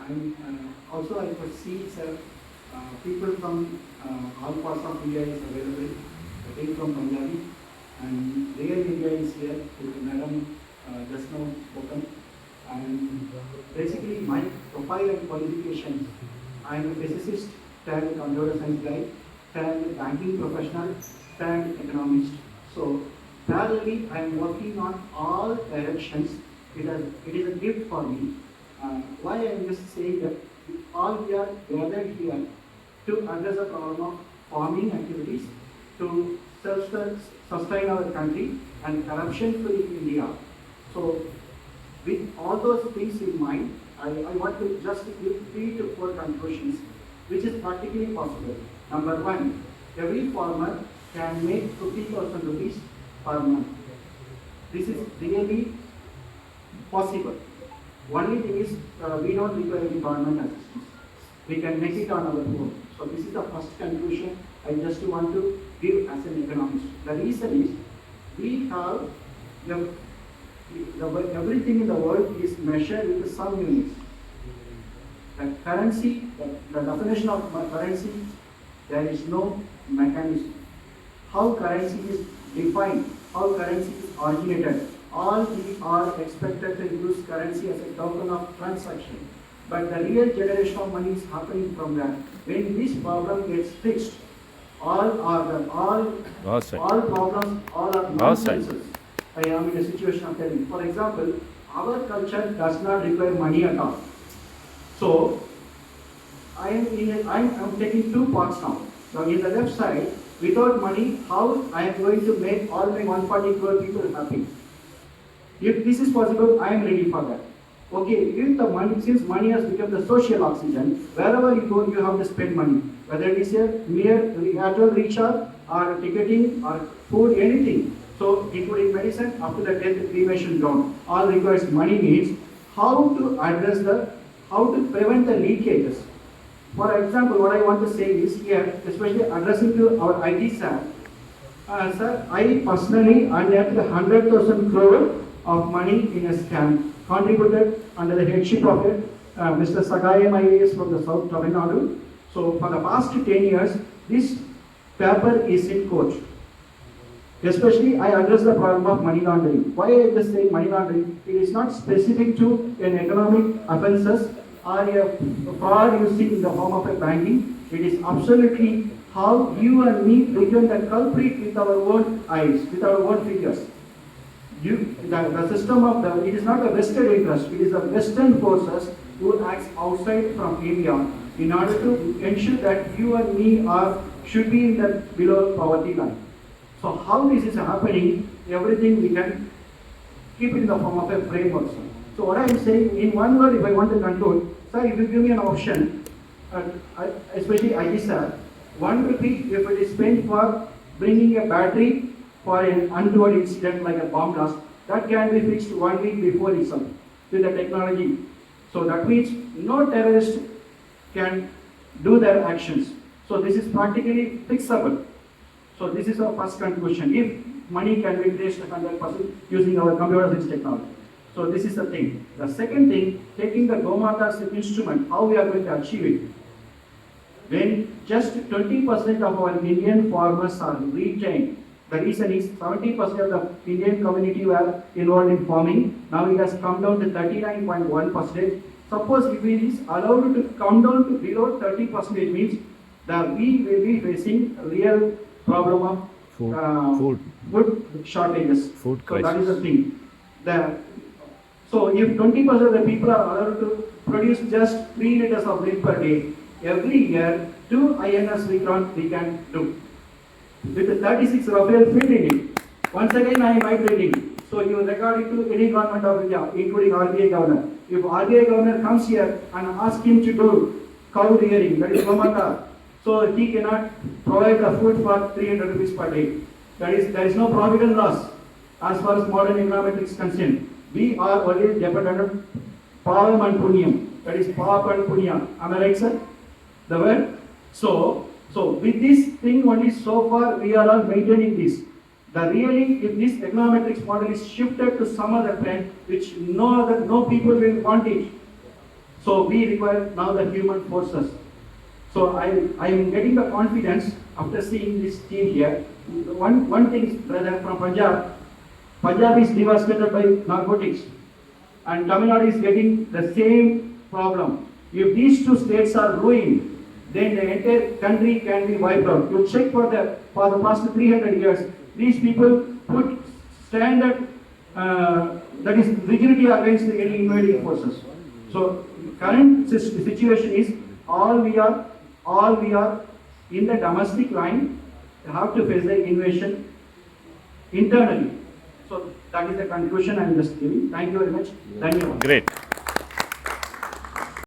And also I could see, sir, people from all parts of India is available. I came from Punjabi, and real India is here with Madam just now spoken. And basically my profile and qualifications, I am a physicist, turned computer science guy, turned banking professional, turned economist. So parallelly I am working on all directions. It is a gift for me. Why I am just saying that all we are gathered here to address the problem of farming activities, to sustain our country and corruption-free India. So with all those things in mind, I want to just give 3 to 4 conclusions, which is practically possible. Number one, every farmer can make 50,000 rupees per month. This is really possible. Only thing is, we don't require any government assistance. We can make it on our own. So this is the first conclusion I just want to give as an economist. The reason is, we have everything in the world is measured with some units. The currency, the definition of currency, there is no mechanism. How currency is defined, how currency is originated, all we are expected to use currency as a token of transaction. But the real generation of money is happening from that. When this problem gets fixed, all problems, all are nonsenses. I am in a situation of telling. For example, our culture does not require money at all. So I am taking 2 parts now. Now in the left side, without money, how I am going to make all my 140 crore people happy? If this is possible, I am ready for that. Okay, if the money, since money has become the social oxygen, wherever you go, you have to spend money. Whether it is a mere actual recharge or ticketing or food, anything. So, including medicine, up to the death cremation down. All requires money means how to prevent the leakages. For example, what I want to say is here, especially addressing to our IT sir. Sir, I personally unearthed 100,000 crore of money in a scam, contributed under the headship of Mr. Sagayam IAS from the South Tamil Nadu. So for the past 10 years, this paper is in court. Especially, I address the problem of money laundering. Why I just say money laundering? It is not specific to an economic offences or a fraud you see in the form of a banking. It is absolutely how you and me become the culprit with our own eyes, with our own figures. The system of it is not a vested interest, it is the Western forces who acts outside from India in order to ensure that you and me should be in the below poverty line. So how this is happening, everything we can keep in the form of a framework. So what I am saying, in one word, if I want to conclude, sir, if you give me an option, especially IT sir, 1 rupee if it is spent for bringing a battery for an untoward incident like a bomb blast, that can be fixed 1 week before itself with the technology. So that means no terrorist can do their actions. So this is practically fixable. So this is our first conclusion. If money can be traced 100% using our computer science technology. So this is the thing. The second thing, taking the Gomata as an instrument, how we are going to achieve it. When just 20% of our Indian farmers are retained, the reason is 70% of the Indian community were involved in farming. Now it has come down to 39.1%. Suppose if it is allowed to come down to below 30%, it means that we will be facing a real problem of food shortages. Food so crisis. that is the thing. So if 20% of the people are allowed to produce just 3 liters of milk per day, every year 2 INS Vikram we can do. With 36 Rafael field in it. Once again I am migrating. So you record it to any government of India, including RBI governor. If RBI governor comes here and asks him to do cow rearing, that is Gomata, so he cannot provide the food for 300 rupees per day. There is no provident loss as far as modern economics is concerned. We are only dependent on Pavam and Punyam. That is Pap and Punya. Am I right, sir? The word? So with this thing only so far we are all maintaining this. If this econometrics model is shifted to some other trend which no people will want it. So we require now the human forces. So I am getting the confidence after seeing this team here. One thing is, brother, from Punjab, Punjab is devastated by narcotics, and Tamil Nadu is getting the same problem. If these two states are ruined, then the entire country can be wiped out. You check for the past 300 years, these people put standard that is rigidity against any invading forces. So current situation is all we are in the domestic line have to face the invasion internally. So that is the conclusion I am just giving. Thank you very much. Thank you. Great.